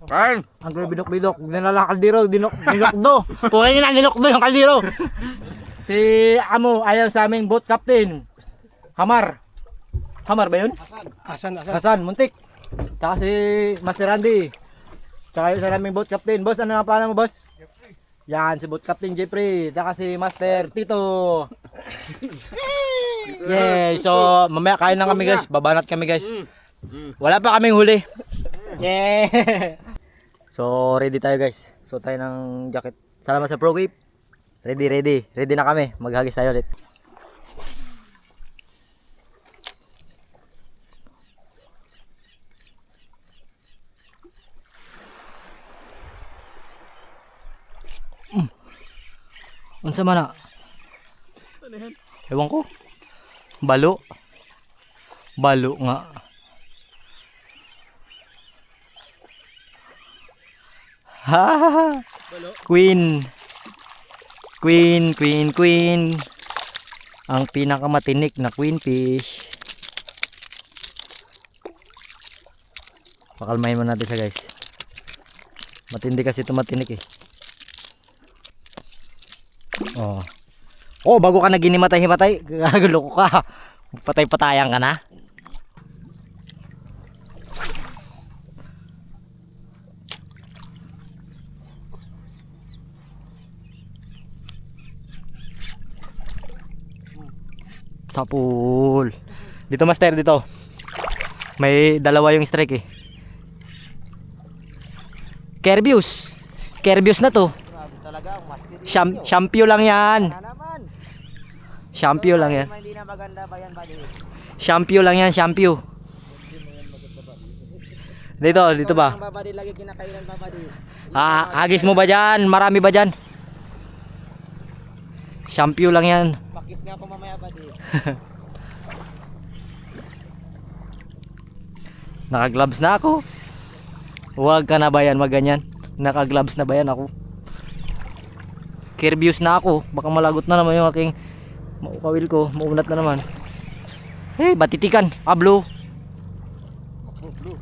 Kain! Angkol bidok-bidok. Dinala kaldero. Dinokdo. Puhay na dinokdo yung kaldero. Si Amo ayaw sa aming boat captain. Hamar. Hamar ba yun? Hasan, muntik. Tsaka si Master Randy. Tsaka yung sa naming boat captain. Boss, ano nga pala mo, boss? Yan, si boat captain Jeffrey. Tsaka si Master Tito. Yeah, so mamaya kain na kami guys. Babanat kami guys. Wala pa kaming huli. Yeah. So ready tayo guys. So tayo ng jacket. Salamat sa Pro Grip. Ready na kami. Maghagis tayo ulit. Unsa man na? Ewan ko. Balo. Balo nga. Ha! Queen. Queen. Ang pinakamatinik na queen fish. Pakalmahin mo natin siya guys. Matindi kasi ito matinik eh. Oh, bago ka naginimatay-himatay, gagulo ko ka. Patay-patayan ka na. Sapul. Dito master, dito. May dalawa yung strike eh. Kerbius. Kerbius na to. Shampoo lang yan. Shampoo lang yan. Hindi na maganda ba yan, buddy? Shampoo lang yan, shampoo. Dito ba? Ang babadi lagi kinakailan pa, buddy. Hagis mo ba dyan? Marami ba dyan? Shampoo lang yan. Pakis nga ako mamaya, buddy. Naka-gloves na ako. Huwag ka na ba yan maganyan? Naka-gloves na ba yan ako? Kerbius na ako. Baka malagot na naman yung aking maukawil ko. Maunat na naman. Hey, batitikan. Blue. Blue.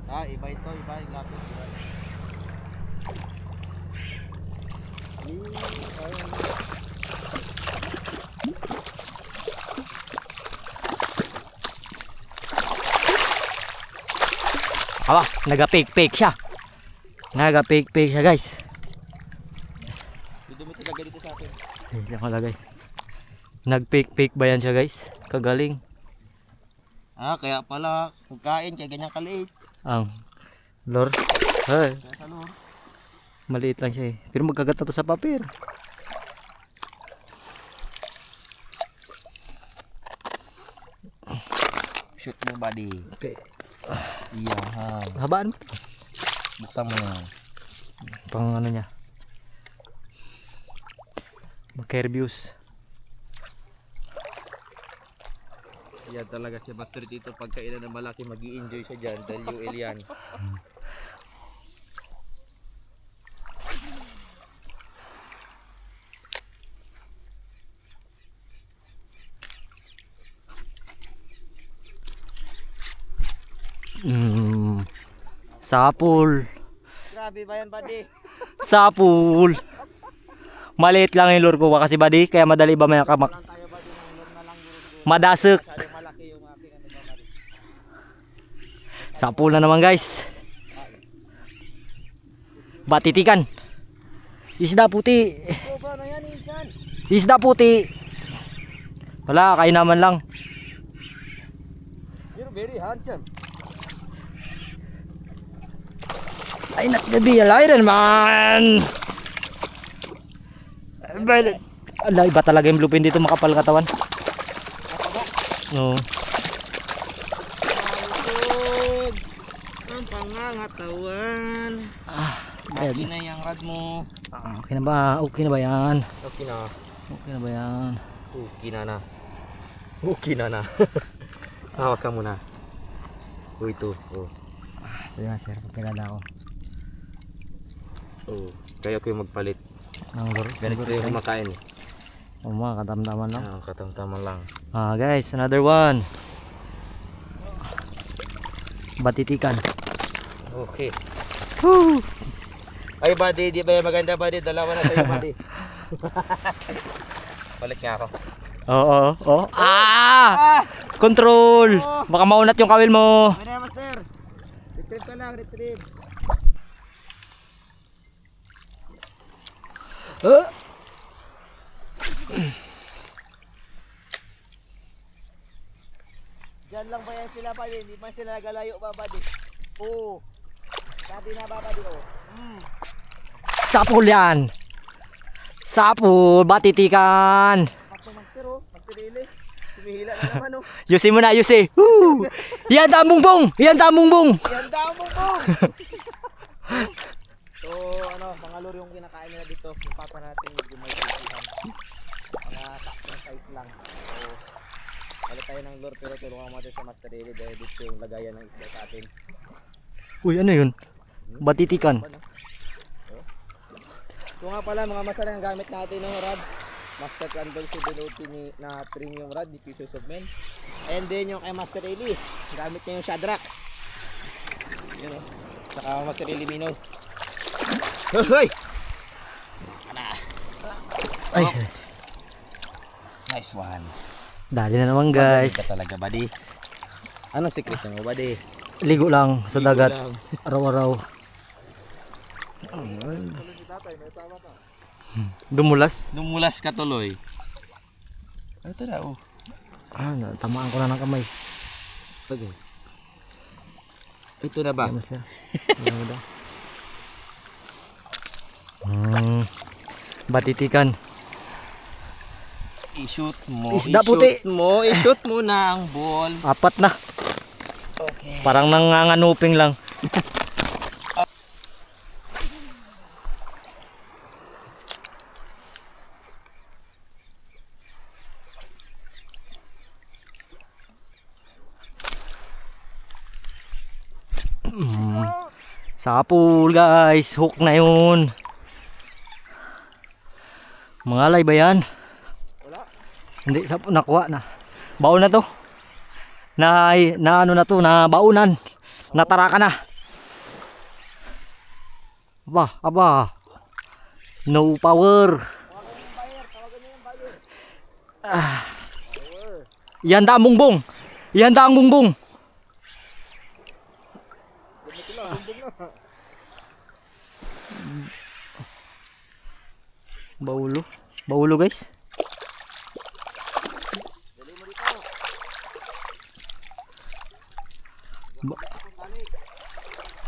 Iba ito, iba yung lapis. Aba, naga-fake siya. Naga-fake siya guys. Dito mo tilagay dito sa akin. Hindi ako lagay. Nag-fake ba yan siya guys? Kagaling. Kaya pala, pagkain, kaya ganyan kaliit. Ang lor. Hey, Kaya sa loob. maliit lang siya eh. Pero magkagat na to sa papel. Shoot mo, buddy. Okay. Iya, ha. Habaan mo. Buksan mo yan. Pang ano niya. Kerbius. Yan talaga si Master Tito, pagkainan ng malaki, mag-i-enjoy siya dyan dahil UL yan. Sapul. Grabe ba yan, buddy? Sapul. Maliit lang yung lure ko kasi buddy, kaya madali ba may kamak. Tayo, buddy, ng lure na lang guro. Madasek. Masyadong malaki yung aking ano ba, buddy? Sapul na naman guys. Batitikan. Isda puti. Oh, ba na yan, insan? Isda puti. Wala, kain naman lang. You're very handsome. Ay, not the be a Iron Man. Ala, iba talaga yung bluepin dito, makapal katawan. No. Malutog. Ang pangangatawan. Ayan. Okay na yung rad mo. Okay na ba? Okay na ba yan? Okay na. Okay na ba yan? Okay na na. Okay na na. Hawak ka muna. Ito. Oh. Sige sir, papilada ako. Oh. Kaya ko yung magpalit. Ang lure. Ganito yung kumakain. O mga katamtaman lang. Katamtaman lang. Guys, another one. Batitikan. Okay. Woo! Ay buddy, di ba yung maganda buddy? Dalawa na sa'yo buddy. Balik nga ako. Oo, oo. Ah! Control! Baka maunat yung kawil mo. Ano yan master? Retrieve ka lang, retrieve. Diyan lang ba yan sila buddy? Hindi man sila nagalayo ba buddy? Oo. Sabi na ba buddy oh. Sapul yan. Sapul, batitikan. Master master oh. Master Riley. Sumihila na naman oh. Yusi mo na, yusi. Woo! Yan tamungbong! Yan tamungbong! Yan daw mo po. So ano, mga lure yung kinakain nila dito. Yung papa natin medyo may kasihan. Mga saktong size lang. So wala tayo ng lure pero tulungan mo natin sa Master Riley dahil dito yung lagayan ng isda sa atin. Uy, ano yun? Batitikan. So nga pala mga master, ang gamit natin ng rod Master Candle 7OT na premium rod ni Pieces of Men. And then yung kay Master Riley, gamit niya yung Shadrack. Yun o. Saka Master Riley Mino. Hoy! Ay, Nice one. dali na naman guys. Ka talaga buddy. Ano secret mo buddy? Ligo lang sa dagat. Ligo lang. Araw-araw. Dumulas. Dumulas ka tuloy. Ito na oh. Ah, tamaan ko na ng kamay. Okay. Ito na ba? Mas na. Ano daw? Hmm. Batitikan. I-shoot mo. Isda puti. I-shoot mo na ang ball. Apat na. Okay. Parang nanganganuping lang. Sapul guys, hook na yun. Mga alay ba yan? Wala. Hindi, nakuha na. Baon na to. Na ano na to, na baunan. Natara ka na. Aba. No power. Ah. Yan da ang bungbong. Yan da ang bungbong. Baulo guys.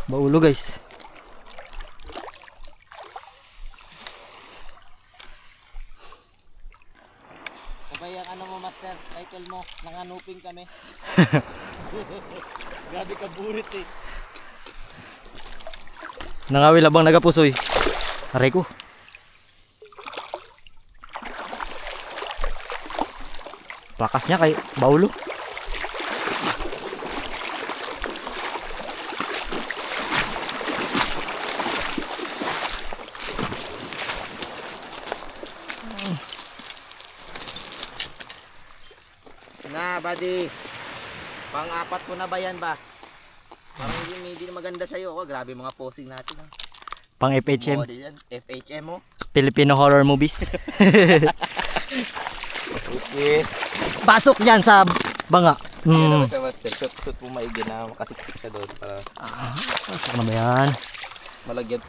Baulo guys. Sabay ang ano mo master, title mo, nanganuping kami. Grabe ka burit eh. Nangawil abang nagapusoy. Aray ko. Lakas niya kay baulo. Na buddy, pang-apat ko na ba yan ba? Parang hindi na maganda sa'yo. Oh, grabe mga posing natin. Pang FHM. Model yan. FHM mo. Filipino horror movies. Okay. Pasok yan sa banga. Yan naman siya master. Shoot mo maigi na makasiksik siya doon para Pasok na ba yan? malagyan.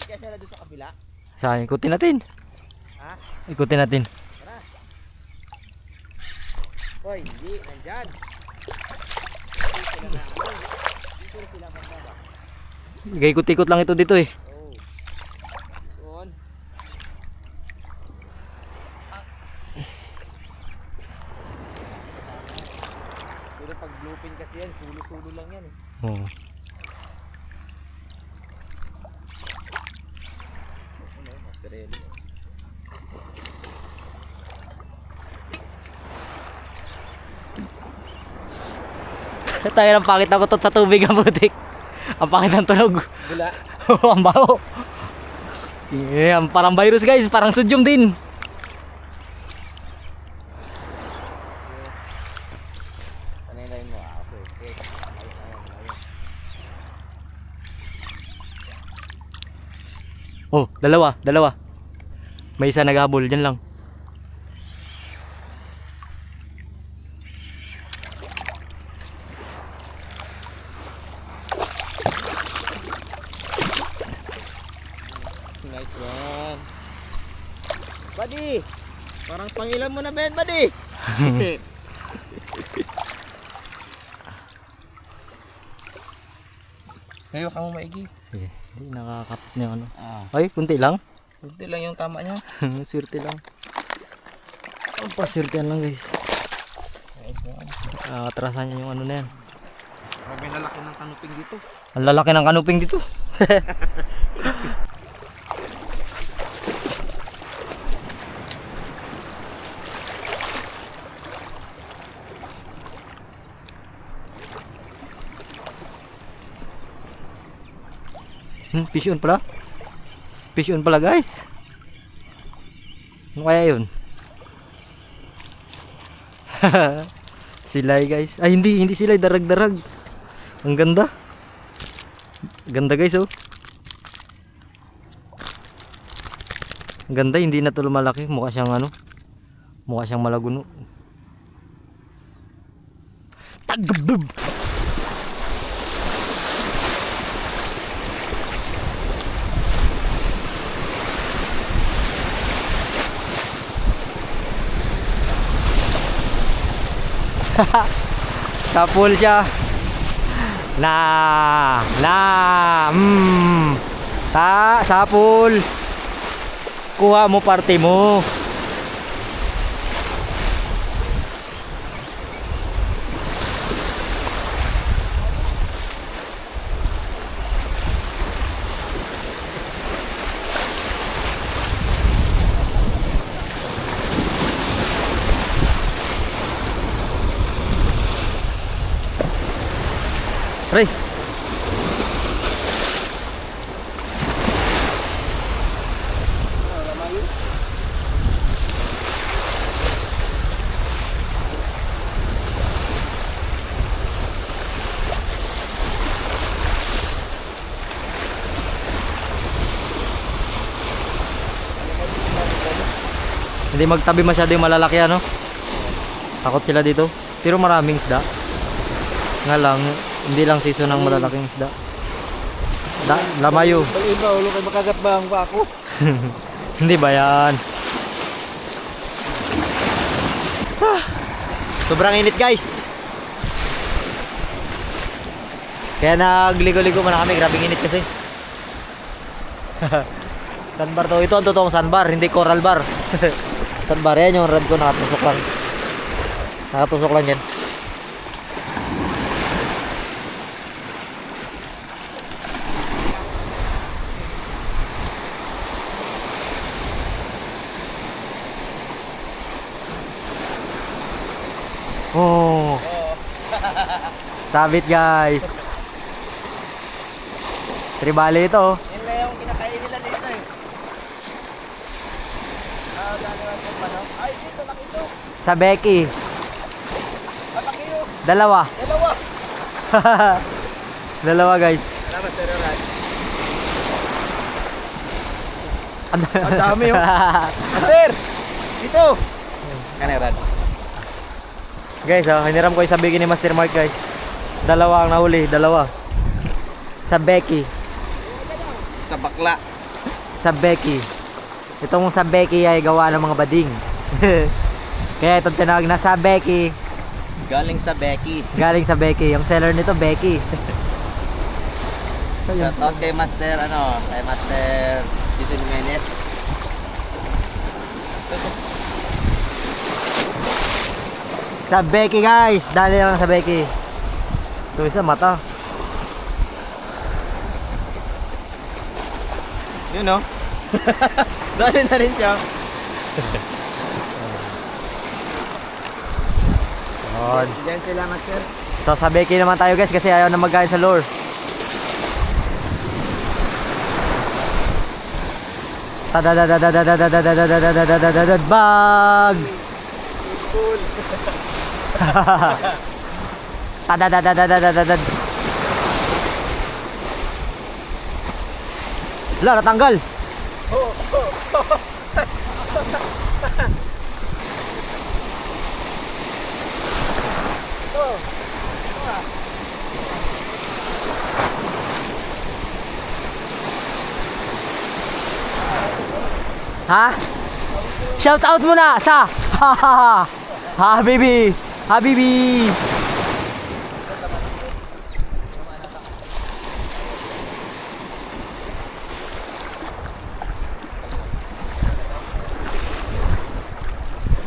Kaya siya na doon sa kabila. Saan? Ikutin natin. Ha? Ikutin natin. Tara. Hoy, hindi. Nandyan. Dito sila banda. Ikot-ikot lang ito dito eh. Oh. Doon. Pero pag bluefin kasi yan, sulo-sulo lang yan eh. Oh. Ano, Master Riley. Tayo ng pangit na kutot sa tubig ang butik. Ang pangit ng tunog. Bula. Oo, ang baho. Parang virus guys, parang sudyom din. Oh, dalawa, dalawa. May isa naghabol, dyan lang. Nice one. Buddy! Parang pangilan mo na, Ben, buddy! Ngayon ka mo maigi. Sige, hindi nakakapit na yung ano. Ah, Ay, kunti lang. kunti lang yung tama niya. Swerte lang. Ang paswertean lang guys. Nice one. Atrasan niya yung ano na yan. Grabe na laki ng kanuping dito. Ang lalaki ng kanuping dito. Fish on pala. Fish on pala guys. Ano kaya yun? Silay guys. Ay hindi silay, darag-darag. Ang ganda. Ganda guys oh. Ang ganda, hindi na to lumalaki. Mukha siyang ano. Mukha siyang malaguno. Tagabub. Sa pool siya. Sa pool. Kuha mo parte mo. Try. Hindi magtabi masyado yung malalaki ano. Takot sila dito. Pero maraming isda. Nga lang, hindi lang season ng malalaking isda. Lamayo. Pag iba, ulo kayo makagat ba ang ako? Hindi ba yan? Sobrang init guys. Kaya nagligo-ligo muna kami. Grabing init kasi. Sandbar to. Ito ang totoong sandbar, hindi coral bar. Sandbar yan yung rad ko, nakatusok lang. Nakatusok lang yan. Oh. Sabit guys. Tribali ito. Yun na yung kinakain nila dito eh. Gano'n yung pano. Ay, dito, nakito. Sa Becky. Papakiyo. Dalawa. Dalawa. Dalawa guys. Salamat, Sir Rad. Ang dami oh. Sir! Dito! Kaya Rad. Guys, hiniram ko yung sa Becky ni Master Mark guys. Dalawa ang nahuli, dalawa. Sa Becky. Sa bakla. Sa Becky. Itong sa Becky ay gawa ng mga bading. Kaya itong tinawag na sa Becky. Galing sa Becky. Galing sa Becky. Yung seller nito, Becky. Shout out kay Master, kay Master Jason Jimenez. Sa Becky guys. Dali lang sa Becky. Ito isa mata. Yun no? Dali na rin siya. On. Diyan sila Master. So sa Becky naman tayo guys kasi ayaw na magkain sa lure. Bag. Tadadadadadadadad. Wala, natanggal. Ha? Shout out muna sa Habibi. Habibi.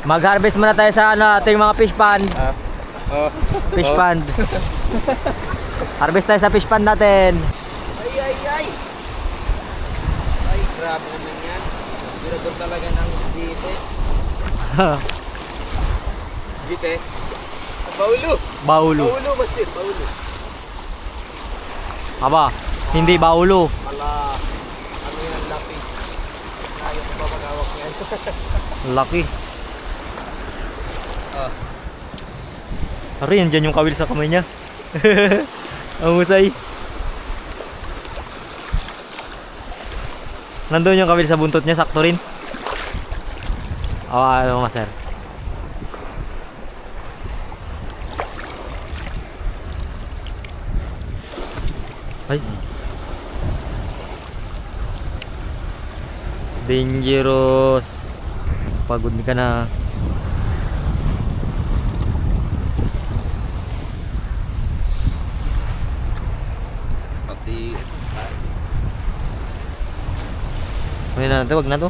Mag-harvest muna tayo sa ano, ating mga fish pond. Fish pond. Harvest tayo sa fish pond natin. Ay! Ay, grabe naman yan. Tirador talaga ng gite. Gite? Baulo! Baulo. Baulo, Master, baulo. Aba, hindi baulo. Pala, ano yan, lapi. Ayaw ko ba mag-awak yan? Laki. Ari, andyan yung kawil sa kamay niya. Ang husay. Nandun yung kawil sa buntot niya, sakto rin. Ano nga, sir? Ay. Dangerous. Pagod ka na. Pati, Ano na natin? Wag na to.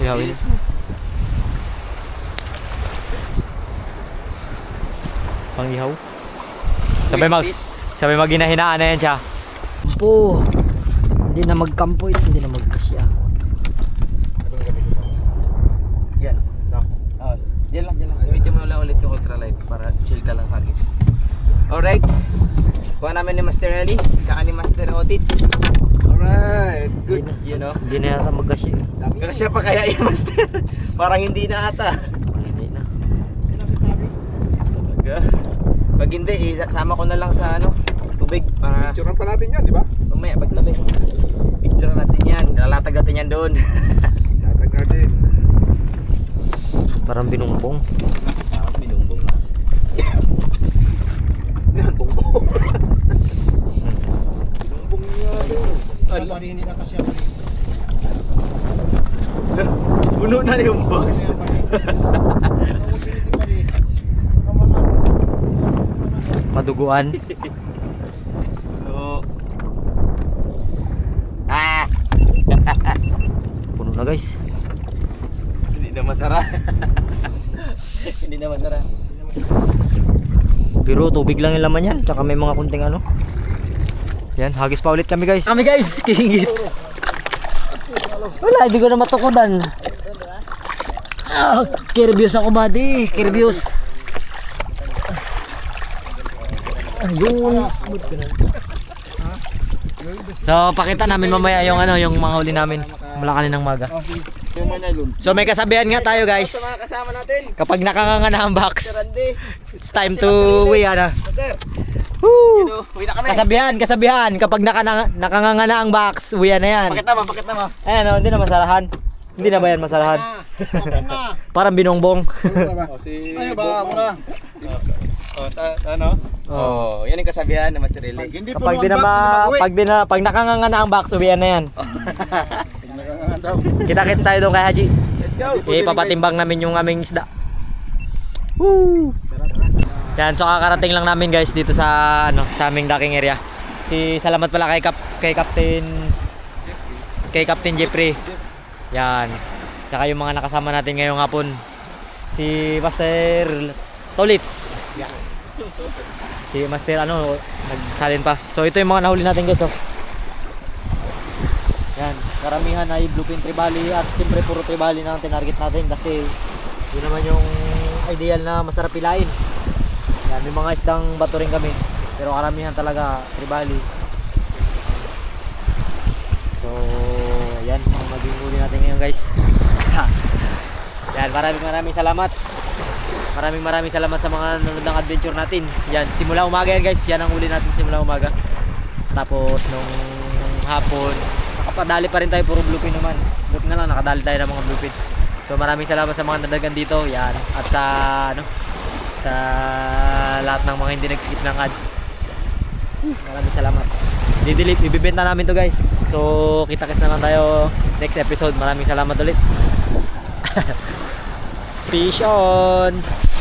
Ihawin. bilis mo. Pang ihaw. Sabay maghinahinaan na yan siya. Po. Hindi na magkampo ito, hindi na magkasya. Yan. Oh, diyan lang. Medyo mo lang ulit yung ultralight para chill ka lang hagis. Alright. Kuha namin ni Master Eli, kaka ni Master Otits. Alright. Good. You know. Hindi na yata magkasya. Kasi pa kaya yung Master. Parang hindi na ata. Hindi na. Pag hindi, isama ko na lang sa ano, tubig para Picturean pa natin yan, di ba? mamaya pagtabi. Picture natin yan, lalatag natin yan doon. Latag natin. Parang binumbong. Binumbong na. Yan, bongbong. Binumbong niya. Hindi na kasi Puno na yung box. Maduguan. Oo. Ah! Puno na guys. Hindi na masara. Hindi na masara. Pero tubig lang yung laman yan. Tsaka may mga kunting ano. Yan, hagis pa ulit kami guys. Kami guys, kingit. Wala, hindi ko na matukodan. Kirbyos ako buddy, kirbyos. Ayun. So, pakita namin mamaya yung ano, yung mga huli namin mula kaninang maga. So, may kasabihan nga tayo guys. Sa mga kasama natin, Kapag nakakanga na ang box, Randy. it's time to uwi ano. Master, Woo! uwi na kami. Kasabihan, kapag nakanganga na ang box, uwi na yan. Pakita mo. Ayan o, hindi na masarahan. Hindi na ba yan masarahan? Parang binongbong. Ayaw ba ako na? Ano? Oh, yan yung kasabihan ng Master Eli. Hindi Kapag pag nakanganga na ang box, uwi na yan. Kita-kits tayo doon kay Haji. Let's go. Papatimbang namin yung aming isda. Woo! Yan, so kakarating lang namin guys dito sa ano, sa aming docking area. Salamat pala kay Captain Jeffrey. Yan. Tsaka yung mga nakasama natin ngayong hapon. Si Master Tolits. Si Master ano, nagsalin pa. So ito yung mga nahuli natin guys, oh. Yan, karamihan ay bluefin trevally at siyempre puro trevally na ang tinarget natin kasi yun naman yung ideal na masarap pilain. Yan, may mga isdang bato rin kami pero karamihan talaga trevally. So, yan ang maging huli natin ngayon guys. Yan, maraming salamat. Maraming salamat sa mga nanonood ng adventure natin. Yan, simula umaga yan guys. Yan ang uli natin simula umaga. Tapos nung hapon, nakapadali pa rin tayo, puro bluefin naman. Buti na lang nakadali tayo ng mga bluefin. So maraming salamat sa mga nadagan dito. Yan, at sa sa lahat ng mga hindi nag-skip ng ads. Maraming salamat. Didelete, ibibenta namin to guys. So kita-kits na lang tayo next episode. Maraming salamat ulit. Fish on!